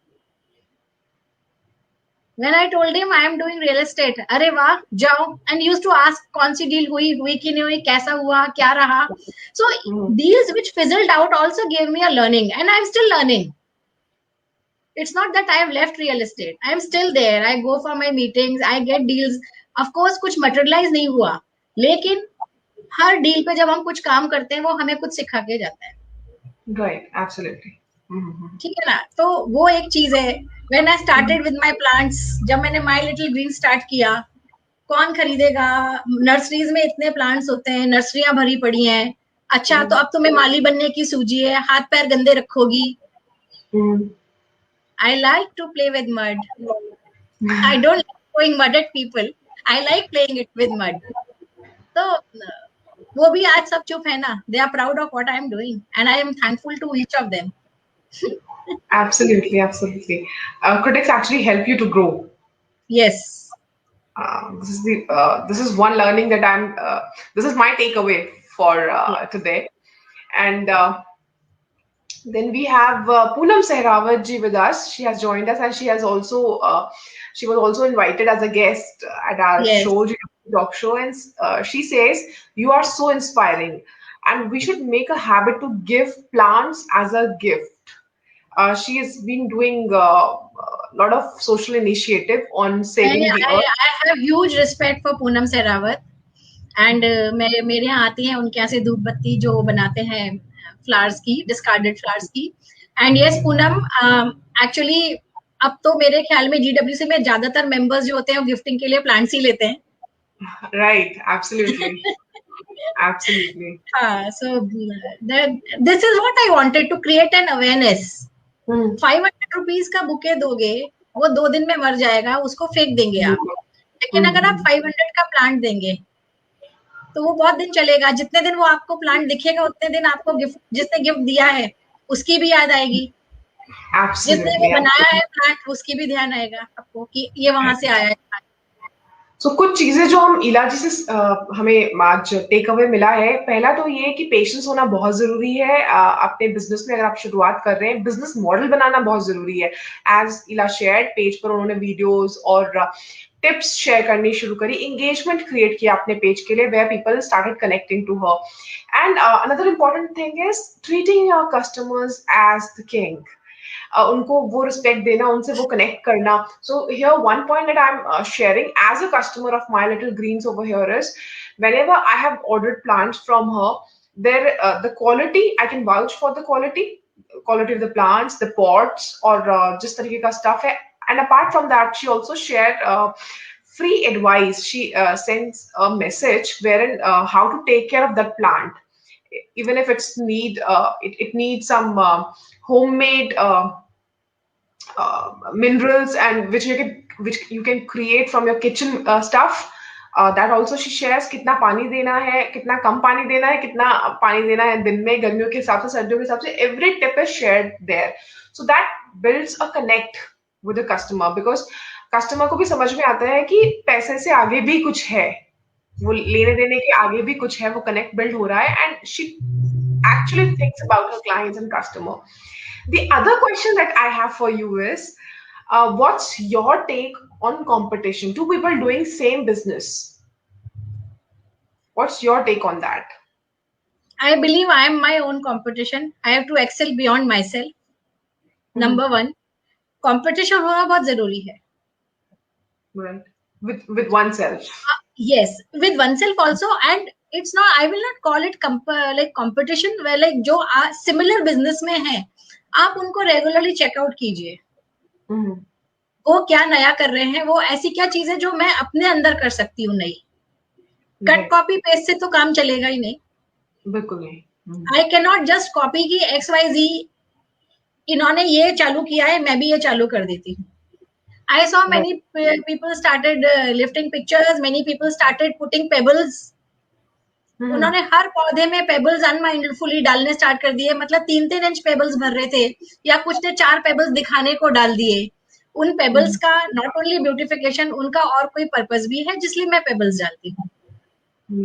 when I told him I am doing real estate. अरे वाह जाओ, and used to ask कौन सी डील हुई कि नहीं हुई, कैसा हुआ, क्या रहा. So deals which fizzled out also gave me a learning, and I'm still learning. It's not that I have left real estate. I am still there. I go for my meetings. I get deals. Of course कुछ materialize नहीं हुआ, लेकिन हर deal पे जब हम कुछ काम करते हैं वो हमें कुछ सिखा के जाता है. Right, absolutely. ठीक है ना. तो वो एक चीज है. When I started with my plants, जब मैंने My Little Green स्टार्ट किया, कौन खरीदेगा, नर्सरीज में इतने प्लांट्स होते हैं, नर्सरियां भरी पड़ी हैं. अच्छा तो अब तुम्हें माली बनने की सूझी है, हाथ पैर गंदे रखोगी. I like to play with mud. I don't like throwing mud at people. I like playing it with mud. तो वो भी आज सब चुप है ना. They are proud of what I am doing, and I am thankful to each of them. Absolutely, absolutely. Critics actually help you to grow. Yes. This is one learning that this is my takeaway for today. And then we have Poonam Sehrawat ji with us. She has joined us, and she has also she was also invited as a guest at our Yes. show, Talk Show, and she says you are so inspiring, and we should make a habit to give plants as a gift. She has been doing a lot of social initiative on saving the earth. I have huge respect for Poonam Sehrawat. And मेरे यहाँ आती हैं उनके यहाँ से धूप बत्ती जो बनाते हैं फ्लावर्स की, डिस्कार्डेड फ्लावर्स की. एंड यस पूनम, एक्चुअली अब तो मेरे ख्याल में जीडब्ल्यूसी में ज्यादातर मेंबर्स जो होते हैं वो गिफ्टिंग के लिए प्लांट्स ही लेते हैं. Right, absolutely. Absolutely. So this is what I wanted to create an awareness. 500 rupees का बुके दोगे, वो 2 दिन में मर जाएगा, उसको फेंक देंगे आप. लेकिन अगर आप 500 का प्लांट देंगे तो वो बहुत दिन चलेगा. जितने दिन वो आपको प्लांट दिखेगा उतने दिन आपको गिफ्ट, जिसने गिफ्ट दिया है उसकी भी याद आएगी. जिसने वो बनाया है प्लांट उसकी भी ध्यान आएगा आपको कि ये वहां से आया है. So, कुछ चीजें जो हम इला जी से हमें आज टेक अवे मिला है. पहला तो ये कि पेशेंस होना बहुत जरूरी है. अपने बिजनेस में अगर आप शुरुआत कर रहे हैं, बिजनेस मॉडल बनाना बहुत जरूरी है. एज इला शेयर पेज पर उन्होंने वीडियोस और टिप्स शेयर करनी शुरू करी, एंगेजमेंट क्रिएट किया अपने पेज के लिए, where people started connecting to her. And another important thing is treating your customers as the king. उनको वो रिस्पेक्ट देना, उनसे वो कनेक्ट करना. So here one point that I am sharing as a customer of my Little Greens over here is whenever I have ordered plants from her, there the quality, I can vouch for the quality. quality of the plants, the pots, or जिस तरीके का stuff है. And apart from that, she also shared free advice. She sends a message wherein how to take care of that plant, even if it needs some homemade minerals, and which you can create from your kitchen stuff. That also she shares, कितना पानी देना है, कितना कम पानी देना है, कितना पानी देना है दिन में, गर्मियों के हिसाब से, सर्दियों के हिसाब से. Every tip is shared there, so that builds a connect with the customer, because customer को भी समझ में आता है कि पैसे से आगे भी कुछ है, वो लेने देने के आगे भी कुछ है, वो connect build हो रहा है, and she actually thinks about her clients and customer. The other question that I have for you is, what's your take on competition? Two people doing same business. What's your take on that? I believe I am my own competition. I have to excel beyond myself. Number one, competition होना बहुत जरूरी है. Right. With oneself. Yes, with oneself also, and it's not. I will not call it like competition. Where like जो similar business में है, आप उनको regularly check out कीजिए. वो क्या नया कर रहे हैं, वो ऐसी क्या चीज है जो मैं अपने अंदर कर सकती हूँ नई. कट कॉपी पेस्ट से तो काम चलेगा ही नहीं. बिल्कुल नहीं. I cannot just copy की XYZ इन्होंने ये चालू किया है, मैं भी ये चालू कर देती हूँ. I saw many people started lifting pictures. Many people started putting pebbles. उन्होंने हर पौधे में पेबल्स अनमाइंडफुली डालने स्टार्ट कर दिए. मतलब 3-3 इंच पेबल्स भर रहे थे, या कुछ ने 4 पेबल्स दिखाने को डाल दिए. उन पेबल्स का नॉट ओनली ब्यूटिफिकेशन, उनका और कोई पर्पस भी है जिसलिए मैं पेबल्स डालती हूँ.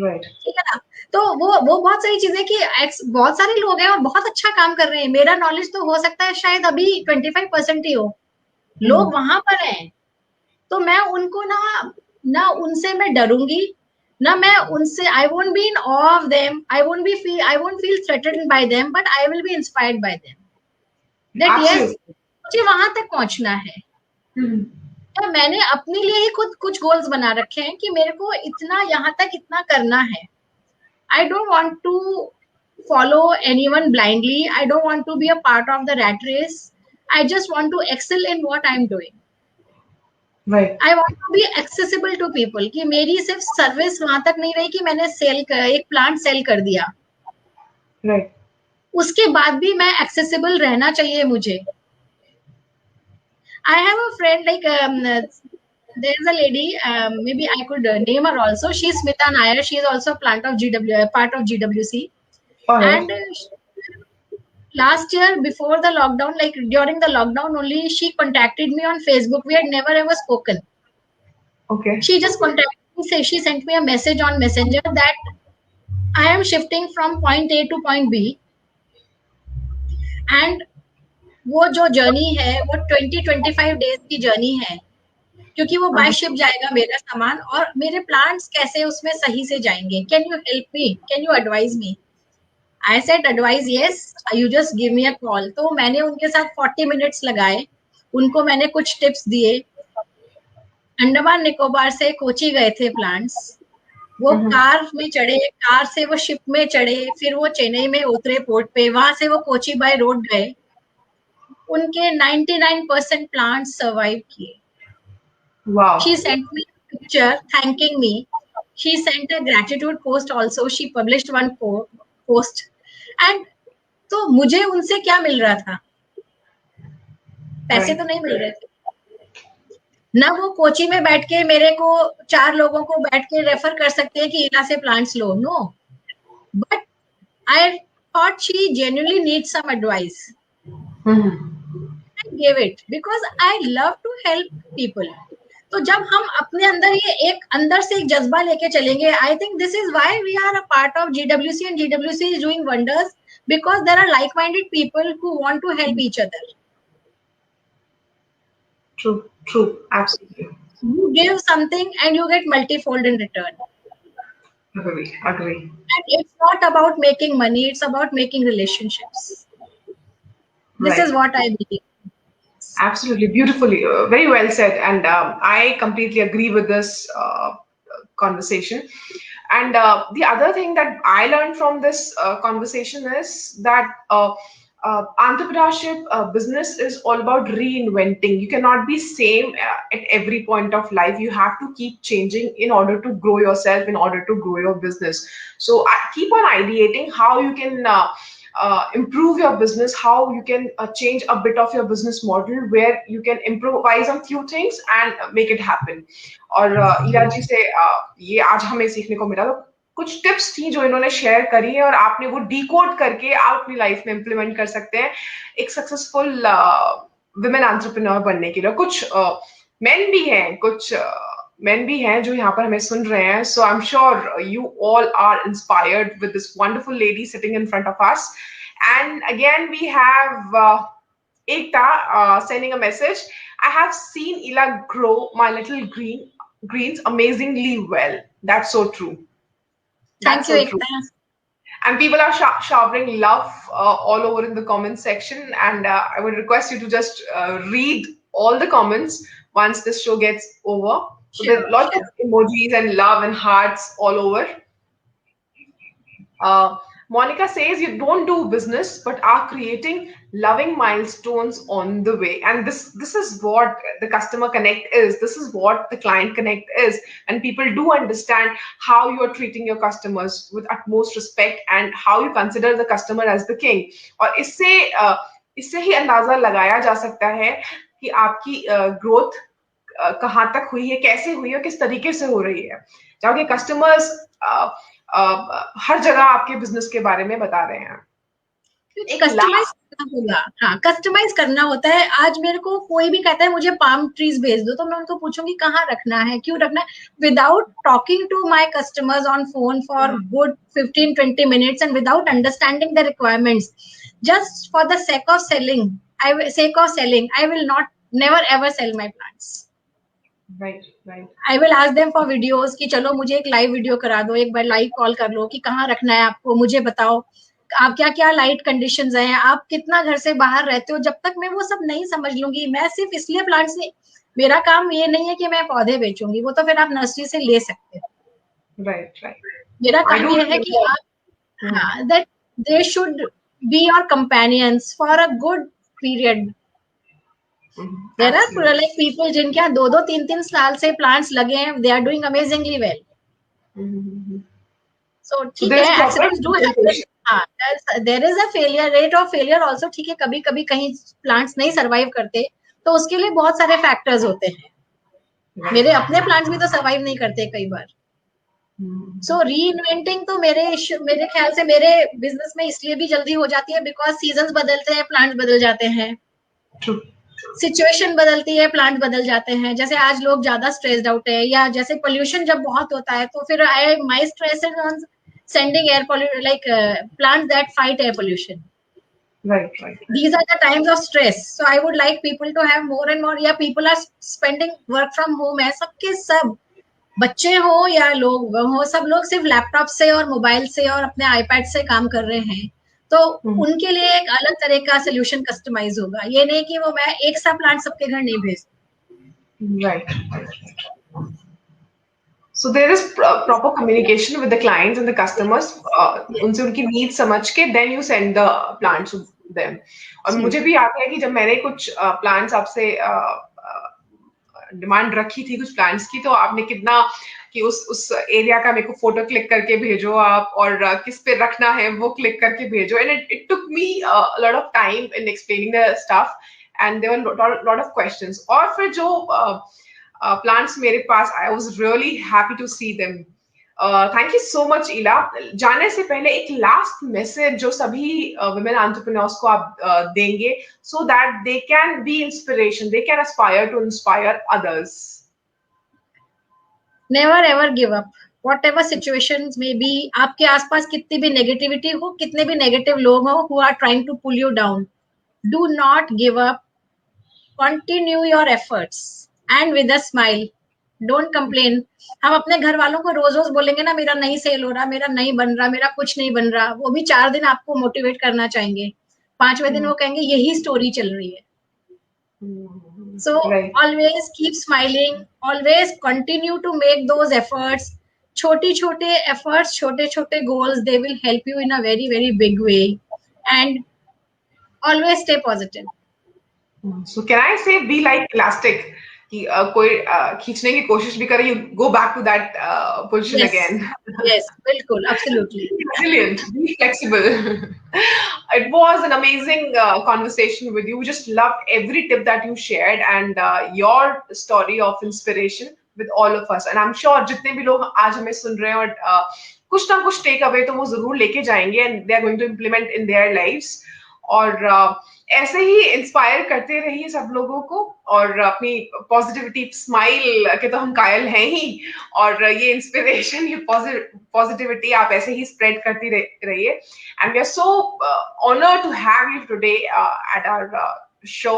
राइट. ठीक है ना. तो वो बहुत सही चीज है कि बहुत सारे लोग हैं और बहुत अच्छा काम कर रहे हैं. मेरा नॉलेज तो हो सकता है शायद अभी 25% ही हो. लोग वहां पर हैं, तो मैं उनको ना उनसे मैं डरूंगी, ना मैं उनसे. I won't be in awe of them. I won't feel threatened by them, but I will be inspired by them. That yes, मुझे वहां तक पहुंचना है. तो मैंने अपने लिए ही खुद कुछ गोल्स बना रखे हैं कि मेरे को इतना यहाँ तक इतना करना है. I don't want to follow anyone blindly. I don't want to be a part of the rat race. I just want to excel in what I'm doing. Right. I want to be accessible to people. कि मेरी सिर्फ service वहां तक नहीं रही कि मैंने एक प्लांट सेल कर दिया. Right. उसके बाद भी मैं accessible रहना चाहिए मुझे. I have a friend like there is a lady, maybe I could name her also. She is Smita Nair. She is also part of GWC. And last year before the lockdown, like during the lockdown only, she contacted me on Facebook. We had never ever spoken. Okay. She just contacted me. She sent me a message on Messenger that I am shifting from point A to point B, and वो जो journey है वो 20-25 days की journey है, क्योंकि वो by ship जाएगा मेरा सामान, और मेरे प्लांट्स कैसे उसमें सही से जाएंगे. Can you help me, can you advise me. I said advise yes, you just give me a call. तो मैंने उनके साथ 40 मिनट्स लगाए, उनको मैंने कुछ टिप्स दिए. अंडमान निकोबार से कोची गए थे प्लांट्स. वो कार में चढ़े, कार से वो शिप में चढ़े, फिर वो चेन्नई में उतरे पोर्ट पे, वहां से वो कोची बाय रोड गए. उनके 99% प्लांट्स सर्वाइव किए. Wow. She sent me a picture thanking me. She sent a gratitude post also. She published one post. And तो मुझे उनसे क्या मिल रहा था? पैसे तो नहीं मिल रहे थे ना. वो कोची में बैठ के मेरे को 4 लोगों को बैठ के रेफर कर सकते हैं कि इला से प्लांट्स लो. No, but I thought she genuinely needs some advice. I gave it because I love to help people. तो जब हम अपने अंदर ये एक अंदर से एक जज्बा लेके चलेंगे, I think this is why we are a part of GWC, and GWC is doing wonders because there are like-minded people who want to help each other. True, absolutely. You give something and you get multifold in return. Agree. And it's not about making money; it's about making relationships. This is what I believe. Absolutely, beautifully, very well said, and I completely agree with this conversation. And the other thing that I learned from this conversation is that entrepreneurship business is all about reinventing. You cannot be same at every point of life. You have to keep changing in order to grow yourself, in order to grow your business. So I keep on ideating how you can improve your business, how you can change a bit of your business model where you can improvise on few things and make it happen. और ईरा जी से ये आज हमें सीखने को मिला, तो कुछ टिप्स थी जो इन्होंने शेयर करी है और आपने वो डिकोड करके आप अपनी लाइफ में इम्प्लीमेंट कर सकते हैं एक सक्सेसफुल विमेन एंटरप्रेन्योर बनने के लिए. कुछ मेन भी हैं, कुछ men भी हैं जो यहाँ पर हमें सुन रहे हैं. So I'm sure you all are inspired with this wonderful lady sitting in front of us. And again, we have Ekta sending a message. I have seen Ila grow my little greens amazingly well. That's so true. Thank you, Ekta. And people are showering love all over in the comment section. And I would request you to just read all the comments once this show gets over. So Sure, there's lots of emojis and love and hearts all over. Monica says you don't do business, but are creating loving milestones on the way. And this is what the customer connect is. This is what the client connect is. And people do understand how you are treating your customers with utmost respect and how you consider the customer as the king. और इससे ही अंदाजा लगाया जा सकता है कि आपकी growth कहाँ तक हुई है, कैसे हुई है, किस तरीके से हो रही है. जबकि कस्टमर्स हर जगह आपके बिजनेस के बारे में बता रहे हैं. कस्टमाइज करना होगा. हाँ, कस्टमाइज करना होता है. आज मेरे को कोई भी कहता है मुझे पाम ट्रीज भेज दो, तो मैं उनको पूछूंगी कहाँ रखना है, क्यों रखना है, without talking to my customers on phone for good 15-20 minutes and without understanding the requirements, just for the sake of selling, I will never ever sell my plants. Right. I will ask them for videos कि चलो मुझे एक live video करा दो, एक बार live call कर लो कि कहाँ रखना है आपको, मुझे बताओ आप क्या क्या लाइट कंडीशंस हैं, आप कितना घर से बाहर रहते हो. जब तक मैं वो सब नहीं समझ लूंगी, मैं सिर्फ इसलिए प्लांट्स नहीं, मेरा काम ये नहीं है कि मैं पौधे बेचूंगी, वो तो फिर आप नर्सरी से ले सकते हो. Right. मेरा काम ये है कि आप that they should be your companions for a good period. There are like people जिनके यहाँ 2-2, 3-3 साल से प्लांट्स लगे हैं, they are doing amazingly well. So ठीक है, accidents do happen. हाँ, there is a failure rate of failure also. ठीक है, कभी कभी कहीं प्लांट्स नहीं सर्वाइव करते, तो उसके लिए बहुत सारे फैक्टर्स होते हैं. मेरे अपने प्लांट्स भी तो सर्वाइव नहीं करते कई बार. सो रीइन्वेंटिंग तो मेरे ख्याल से मेरे बिजनेस में इसलिए भी जल्दी हो जाती है बिकॉज सीजन्स बदलते हैं, प्लांट्स बदल जाते हैं, सिचुएशन बदलती है, प्लांट बदल जाते हैं. जैसे आज लोग ज्यादा स्ट्रेस्ड आउट है, या जैसे पोल्यूशन जब बहुत होता है, तो फिर my stress is on sending air pollution, like plants that fight air pollution. Right. These are the times of stress. So I would like people to have more and more. Yeah, people are spending work from home है, सबके सब बच्चे हो या लोग हो, सब लोग सिर्फ लैपटॉप से और मोबाइल से और अपने आईपैड से काम कर रहे हैं. तो उनके लिए एक अलग तरह का सोल्यूशन कस्टमाइज होगा. ये नहीं कि वो मैं एक सा प्लांट सबके घर नहीं भेज. Right. So there is proper communication with the clients and the customers. उनसे उनकी needs समझ के then you send the plants to them. और मुझे भी याद है कि जब मैंने कुछ plants आपसे डिमांड रखी थी कुछ प्लान्स की, तो आपने कितना कि उस एरिया का मेरे को फोटो क्लिक करके भेजो आप, और किस पे रखना है वो क्लिक करके भेजो. And it took me lot of time in explaining the stuff and there were lot of questions. और फिर जो प्लांट्स मेरे पास, I was really happy to see them. Thank you so much Ila. जाने से पहले एक लास्ट मैसेज जो सभी women entrepreneurs को आप देंगे, so that they can be inspiration, they can aspire to inspire others. Never ever give up. Whatever situations may be, आपके आसपास कितनी भी नेगेटिविटी हो, कितने भी नेगेटिव लोग हो who are trying to pull you down, do not give up. Continue your efforts and with a smile. Don't complain. हम अपने घर वालों को रोज रोज बोलेंगे ना मेरा नहीं सेल हो रहा, मेरा नहीं बन रहा, मेरा कुछ नहीं बन रहा, वो भी 4 दिन आपको मोटिवेट करना चाहेंगे, 5वें दिन वो कहेंगे यही स्टोरी चल रही है. So always keep smiling, always continue to make those efforts. छोटे efforts, छोटे goals, they will help you in a very very big way. And always stay positive. So can I say be like elastic? कि कोई खींचने की कोशिश भी करे, you go back to that position Yes, again. yes, bilkul, absolutely. Resilient, be flexible. It was an amazing conversation with you. We just loved every tip that you shared and your story of inspiration with all of us. And I'm sure जितने भी लोग आज हमें सुन रहे हैं और कुछ ना कुछ टेक अवे तो वो जरूर लेके जाएंगे and they are going to implement in their lives. और ऐसे ही इंस्पायर करते रहिए सब लोगों को और अपनी पॉजिटिविटी स्माइल के तो हम कायल हैं ही और ये इंस्पिरेशन ये पॉजिटिविटी आप ऐसे ही स्प्रेड करती रहिए and we are so honoured to have you today at our show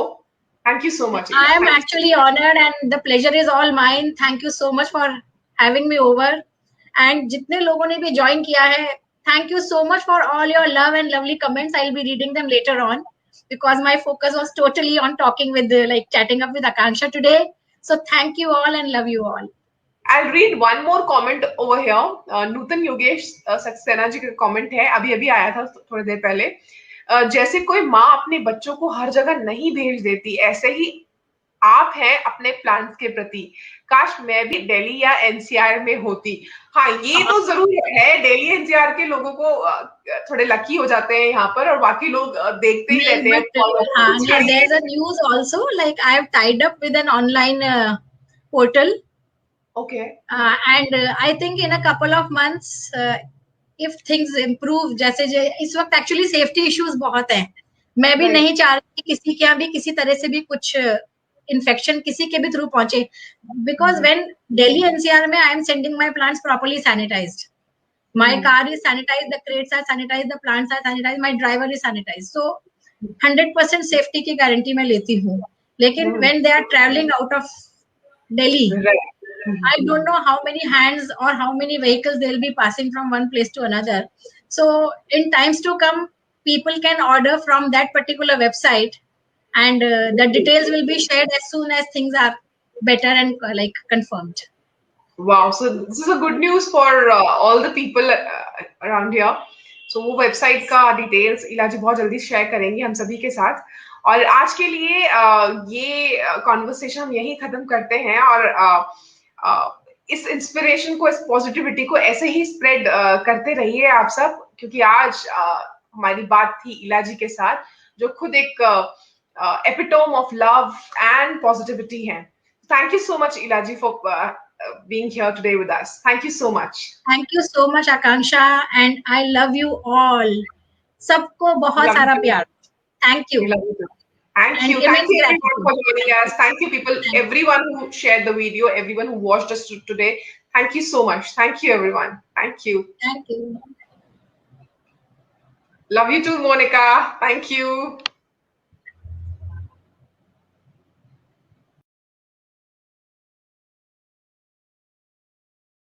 thank you so much I am actually honored and the pleasure is all mine. Thank you so much for having me over. And जितने लोगों ने भी join किया है, thank you so much for all your love and lovely comments. I'll be reading them later on because my focus was totally on talking with, like chatting up with Akanksha today. So thank you all and love you all. I'll read one more comment over here. नूतन योगेश सक्सेना जी का comment है, अभी अभी आया था थोड़ी देर पहले. जैसे कोई माँ अपने बच्चों को हर जगह नहीं भेज देती, ऐसे ही आप हैं अपने प्लान्स के प्रति. काश मैं भी दिल्ली या एनसीआर में होती. हाँ, ये तो जरूर है. दिल्ली एनसीआर के लोगों को थोड़े लकी हो जाते हैं यहाँ पर और बाकी लोग देखते ही रहते हैं. But there's a news also, like I have tied up with an online portal. Okay. And I think in a couple of months, if things improve, जैसे इस वक्त actually safety issues बहुत हैं. मैं भी नहीं चाह रही कि किसी के यहाँ भी किसी तरह से भी कुछ infection किसी के भी through पहुंचे. Because when Delhi NCR में I am sending my plants properly sanitized. My car is sanitized, the crates are sanitized, the plants are sanitized, my driver is sanitized. So 100% safety की guarantee मैं लेती हूँ. लेकिन when they are traveling out of Delhi, I don't know how many hands or how many vehicles they'll be passing from one place to another. So in times to come, people can order from that particular website and the details will be shared as soon as things are better and like confirmed. Wow, so this is a good news for all the people around here. So वो website का details इलाजी बहुत जल्दी share करेंगे हम सभी के साथ. और आज के लिए ये कॉन्वर्सेशन हम यहीं खत्म करते हैं और इस इंस्पिरेशन को, इस पॉजिटिविटी को ऐसे ही स्प्रेड करते रहिए आप सब, क्योंकि आज हमारी बात थी इलाजी के साथ जो खुद एक epitome of love and positivity है. Thank you so much, Ilaji, for being here today with us. Thank you so much. Thank you so much, Akanksha, and I love you all. सबको बहुत सारा प्यार. Thank you. Thank you. Thank you everyone for joining us. Thank you people, everyone who shared the video, everyone who watched us today. Thank you so much. Thank you everyone. Thank you. Thank you. Love you too, Monica. Thank you.